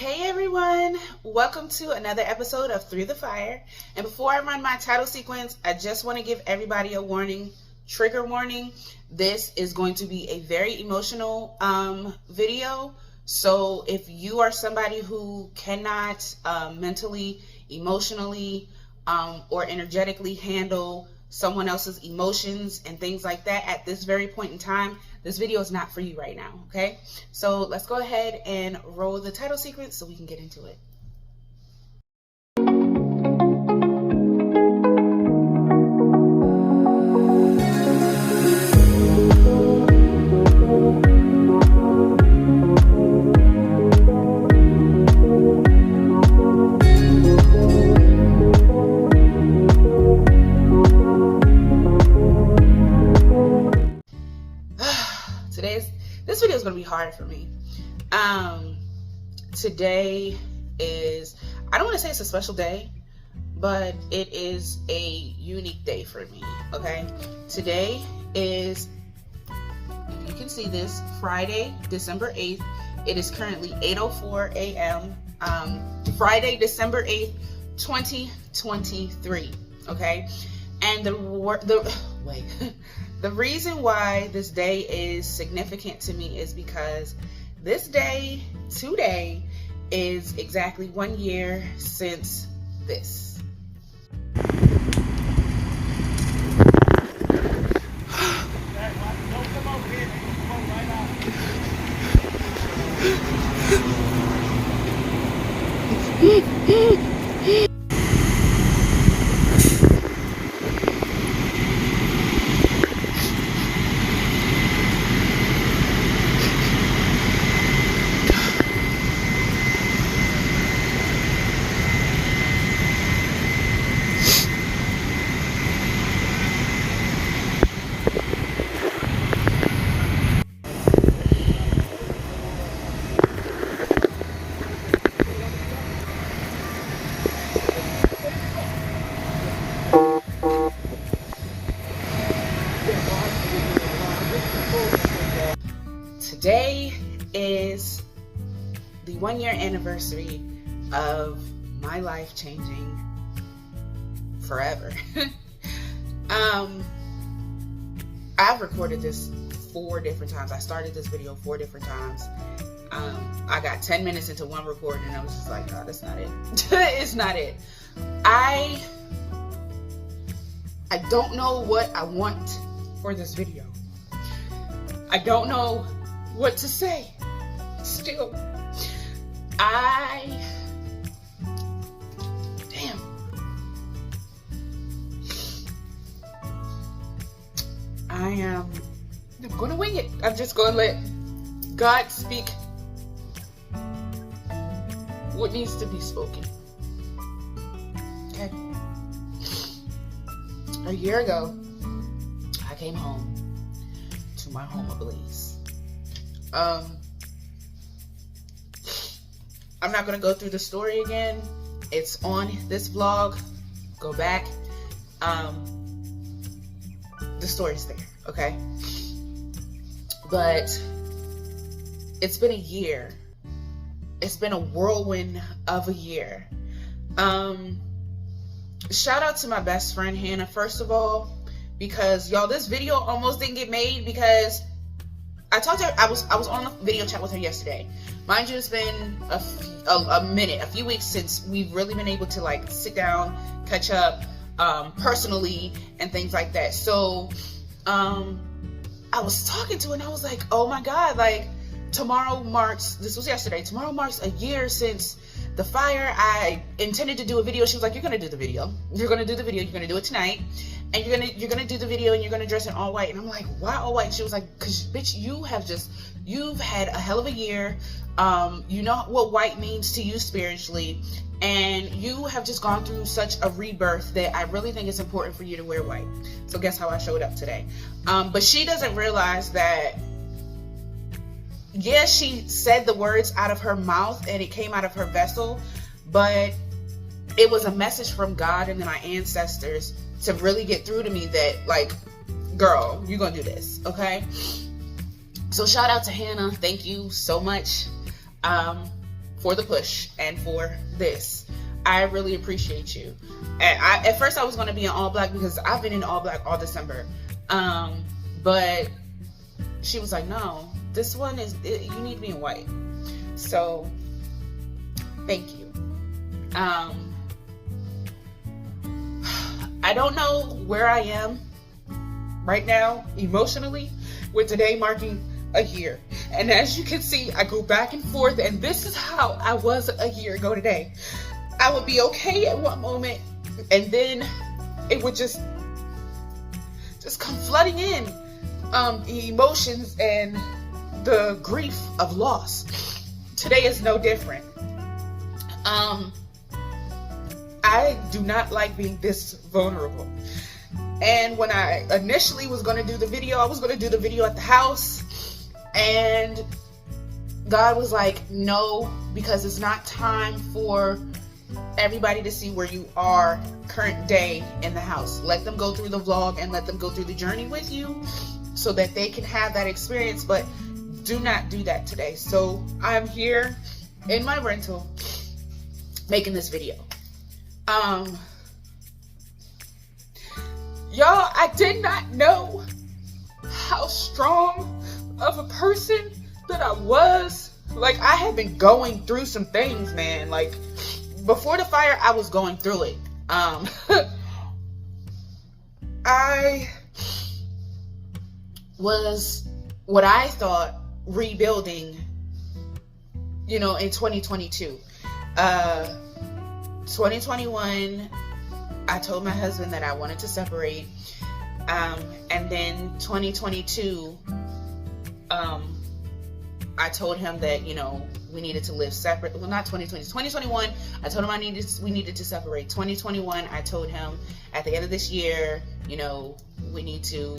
Hey everyone, welcome to another episode of Through the Fire. And before I run my title sequence, I just want to give everybody a warning, trigger warning. This is going to be a very emotional video. So if you are somebody who cannot mentally, emotionally, or energetically handle someone else's emotions and things like that at this very point in time, this video is not for you right now, okay? So let's go ahead and roll the title sequence so we can get into it. This video is going to be hard for me. Today is, I don't want to say it's a special day, but it is a unique day for me, okay? Today is, if you can see this, Friday, December 8th. It is currently 8:04 a.m. Friday, December 8th, 2023, okay? And the reason why this day is significant to me is because this day, today, is exactly 1 year since this. Today is the 1 year anniversary of my life changing forever. I've recorded this 4 different times. I started this video 4 different times. I got 10 minutes into one recording and I was just like, no, that's not it. It's not it. I don't know what I want for this video. I don't know what to say. Still, damn. I'm gonna wing it. I'm just gonna let God speak what needs to be spoken. Okay. A year ago, I came home to my home ablaze. I'm not gonna go through the story again. It's on this vlog. Go back. The story's there, okay? But it's been a year. It's been a whirlwind of a year. Shout out to my best friend Hannah, first of all, because y'all, this video almost didn't get made because I talked to her. I was on a video chat with her yesterday. Mind you, it's been a few weeks since we've really been able to like sit down, catch up personally and things like that. So I was talking to her and I was like, oh my God, like tomorrow marks, this was yesterday, tomorrow marks a year since the fire. I intended to do a video. She was like, you're gonna do the video. You're gonna do the video. You're gonna do it tonight. And you're gonna do the video and you're gonna dress in all white. And I'm like, why all white? She was like, cause bitch, you've had a hell of a year. You know what white means to you spiritually, and you have just gone through such a rebirth that I really think it's important for you to wear white. So guess how I showed up today. But she doesn't realize that, yeah, she said the words out of her mouth and it came out of her vessel, but it was a message from God and then my ancestors to really get through to me that, like, girl, you're gonna do this, okay? So shout out to Hannah. Thank you so much. for the push and for this. I really appreciate you. At first I was going to be in all black because I've been in all black all December. But she was like, no, this one you need to be in white. So thank you. I don't know where I am right now emotionally, with today marking a year. And as you can see, I go back and forth, and this is how I was a year ago today. I would be okay at one moment, and then it would just come flooding in, the emotions and the grief of loss. Today is no different. I do not like being this vulnerable. And when I initially was going to do the video, I was going to do the video at the house, and God was like, no, because it's not time for everybody to see where you are current day in the house. Let them go through the vlog and let them go through the journey with you so that they can have that experience, but do not do that today. So I'm here in my rental making this video. Y'all, I did not know how strong of a person that I was. Like, I had been going through some things, man. Like, before the fire, I was going through it. I was, what I thought, rebuilding, in 2022. 2021, I told my husband that I wanted to separate. And then 2022, I told him that, we needed to live separate. Well, not 2020, 2021, I told him we needed to separate. 2021, I told him at the end of this year, we need to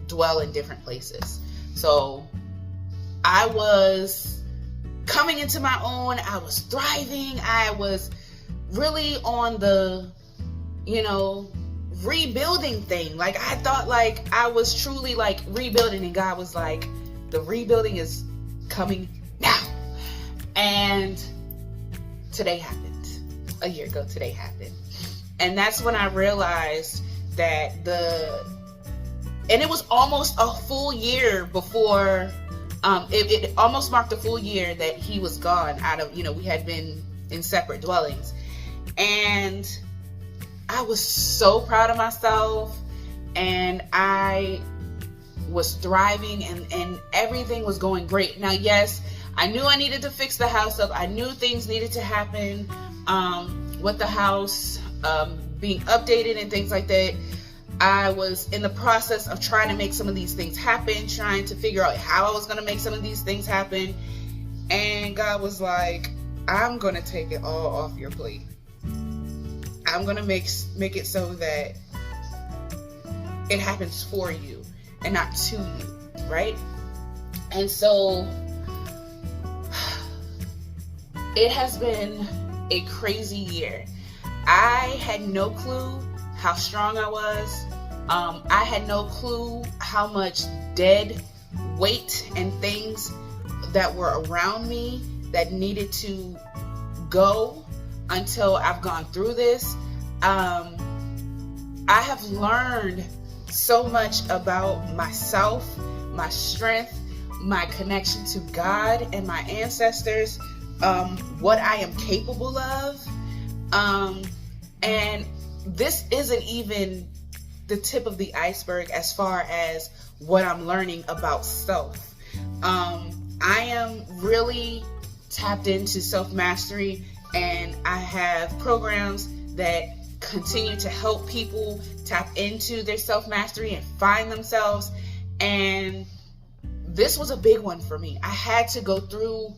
dwell in different places. So I was coming into my own. I was thriving. I was really on the, rebuilding thing. Like, I thought like I was truly like rebuilding, and God was like, the rebuilding is coming now. And today happened. A year ago today happened. And that's when I realized that and it was almost a full year before, it almost marked a full year that he was gone out of, we had been in separate dwellings. And I was so proud of myself, and I was thriving, and everything was going great. Now, yes, I knew I needed to fix the house up. I knew things needed to happen with the house being updated and things like that. I was in the process of trying to make some of these things happen, trying to figure out how I was going to make some of these things happen. And God was like, I'm going to take it all off your plate. I'm going to make it so that it happens for you and not to you, right? And so it has been a crazy year. I had no clue how strong I was. I had no clue how much dead weight and things that were around me that needed to go until I've gone through this. I have learned so much about myself, my strength, my connection to God and my ancestors, what I am capable of. And this isn't even the tip of the iceberg as far as what I'm learning about self. I am really tapped into self-mastery, and I have programs that continue to help people tap into their self-mastery and find themselves. And this was a big one for me. I had to go through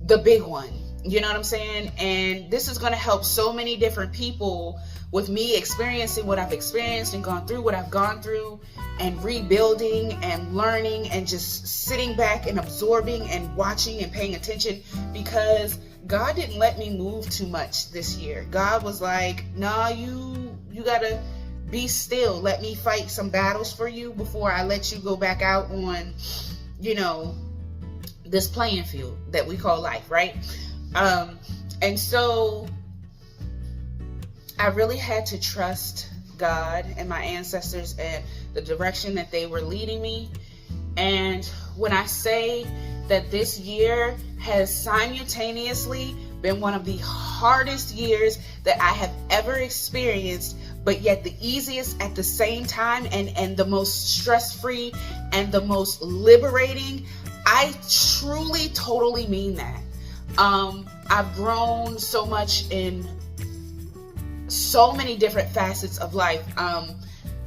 the big one. You know what I'm saying? And this is going to help so many different people with me experiencing what I've experienced and gone through what I've gone through, and rebuilding and learning and just sitting back and absorbing and watching and paying attention, because God didn't let me move too much this year. God was like, nah, you gotta be still. Let me fight some battles for you before I let you go back out on, this playing field that we call life, right? And so I really had to trust God and my ancestors and the direction that they were leading me. And when I say that this year has simultaneously been one of the hardest years that I have ever experienced, but yet the easiest at the same time, and the most stress-free and the most liberating, I truly, totally mean that. I've grown so much in so many different facets of life.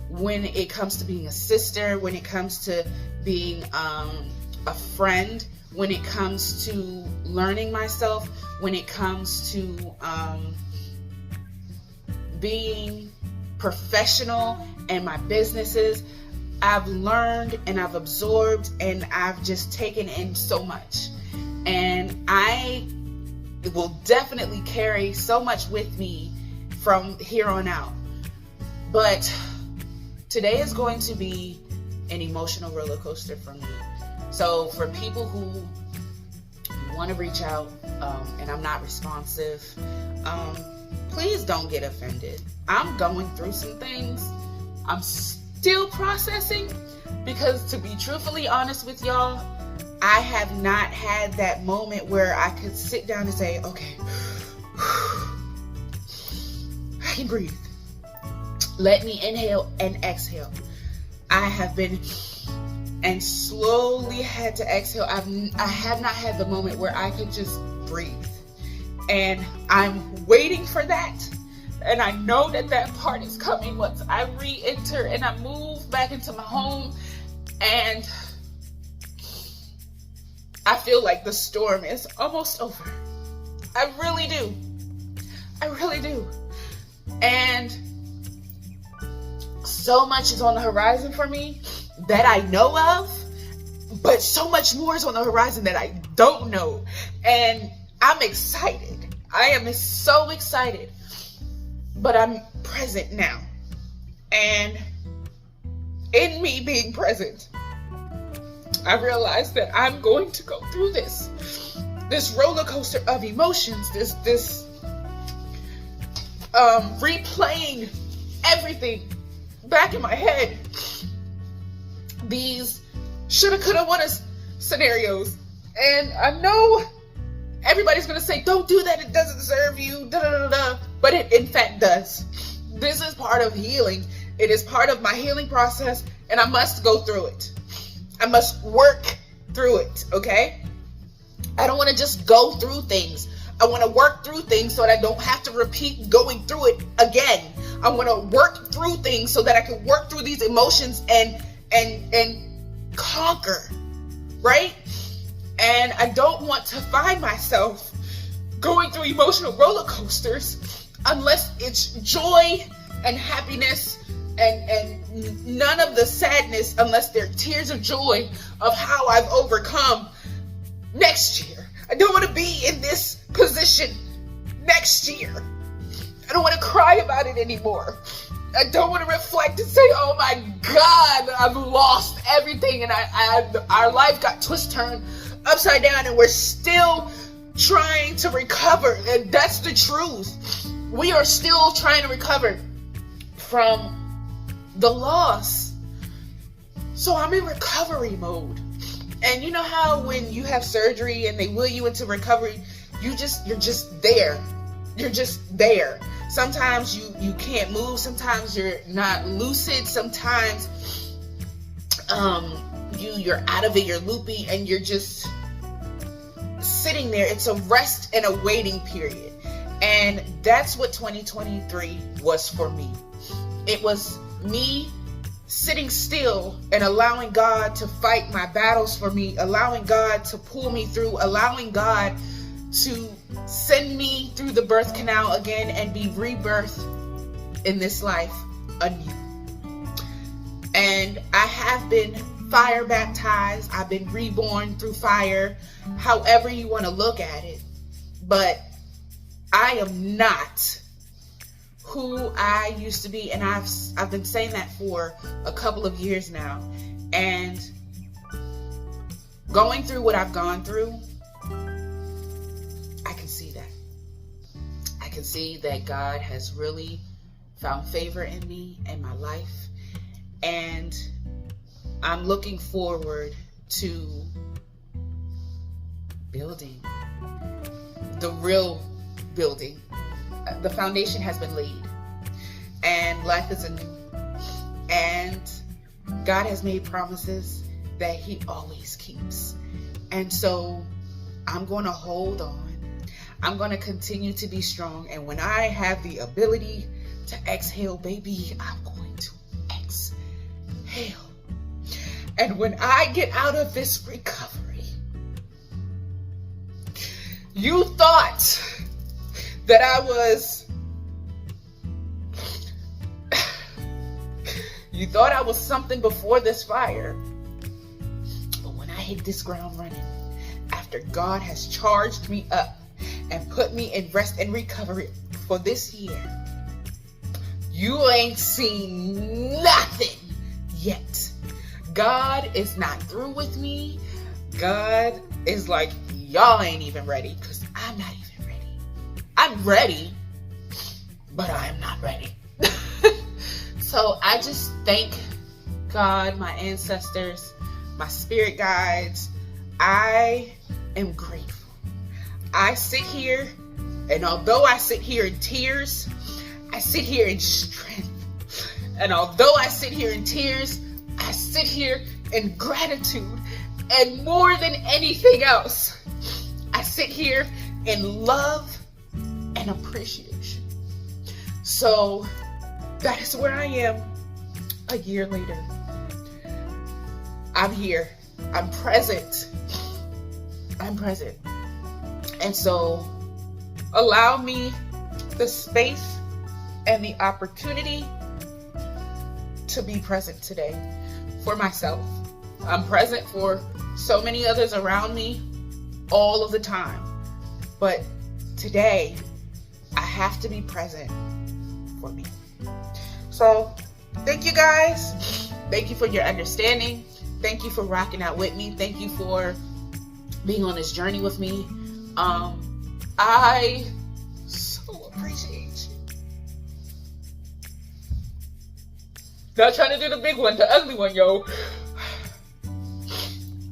When it comes to being a sister, when it comes to being a friend, when it comes to learning myself, when it comes to being professional and my businesses, I've learned and I've absorbed and I've just taken in so much. And I will definitely carry so much with me from here on out. But today is going to be an emotional roller coaster for me. So for people who want to reach out and I'm not responsive, please don't get offended. I'm going through some things I'm still processing, because to be truthfully honest with y'all, I have not had that moment where I could sit down and say, okay, I can breathe. Let me inhale and exhale. I have been and slowly had to exhale. I have not had the moment where I could just breathe. And I'm waiting for that. And I know that that part is coming once I re-enter and I move back into my home. And I feel like the storm is almost over. I really do. I really do. And so much is on the horizon for me that I know of, but so much more is on the horizon that I don't know. And I'm excited. I am so excited. But I'm present now. And in me being present, I realized that I'm going to go through this roller coaster of emotions, this replaying everything back in my head, these shoulda, coulda, woulda scenarios. And I know everybody's gonna say, don't do that, it doesn't serve you, da da da da, but it in fact does. This is part of healing. It is part of my healing process, and I must go through it. I must work through it, okay? I don't want to just go through things. I want to work through things so that I don't have to repeat going through it again. I want to work through things so that I can work through these emotions and conquer, right? And I don't want to find myself going through emotional roller coasters unless it's joy and happiness and none of the sadness, unless they're tears of joy of how I've overcome next year. I don't want to be in this position next year. I don't want to cry about it anymore. I don't want to reflect and say, oh my God, I've lost everything and our life got turned upside down and we're still trying to recover. And that's the truth. We are still trying to recover from the loss. So I'm in recovery mode. And you know how when you have surgery and they will you into recovery, you're just there. You're just there. Sometimes you can't move. Sometimes you're not lucid. Sometimes you're out of it. You're loopy and you're just sitting there. It's a rest and a waiting period. And that's what 2023 was for me. It was me sitting still and allowing God to fight my battles for me, allowing God to pull me through, allowing God to send me through the birth canal again and be rebirthed in this life anew. And I have been fire baptized. I've been reborn through fire, however you want to look at it. But I am not who I used to be, and I've been saying that for a couple of years now. And going through what I've gone through, I can see that. I can see that God has really found favor in me and my life. And I'm looking forward to building the real building. The foundation has been laid and life is anew. And God has made promises that he always keeps. And so I'm going to hold on. I'm going to continue to be strong. And when I have the ability to exhale, baby, I'm going to exhale. And when I get out of this recovery, you thought that I was, you thought I was something before this fire. But when I hit this ground running, after God has charged me up and put me in rest and recovery for this year, you ain't seen nothing yet. God is not through with me. God is like, y'all ain't even ready, because I'm not even ready. I'm ready, but I'm not ready. So I just thank God, my ancestors, my spirit guides. I am grateful. I sit here, and although I sit here in tears, I sit here in strength. And although I sit here in tears, I sit here in gratitude. And more than anything else, I sit here in love and appreciation. So that is where I am a year later. I'm here. I'm present. I'm present. And so allow me the space and the opportunity to be present today for myself. I'm present for so many others around me all of the time. But today, I have to be present for me. So, thank you guys. Thank you for your understanding. Thank you for rocking out with me. Thank you for being on this journey with me. I so appreciate you. Not trying to do the big one, the ugly one, yo.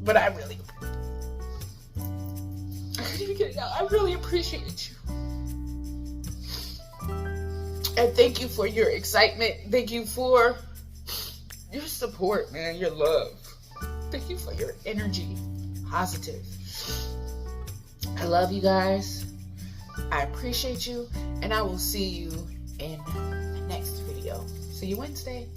But I really, I couldn't even get it out. I really appreciate you. And thank you for your excitement. Thank you for your support, man, your love. Thank you for your energy. Positive. I love you guys. I appreciate you. And I will see you in the next video. See you Wednesday.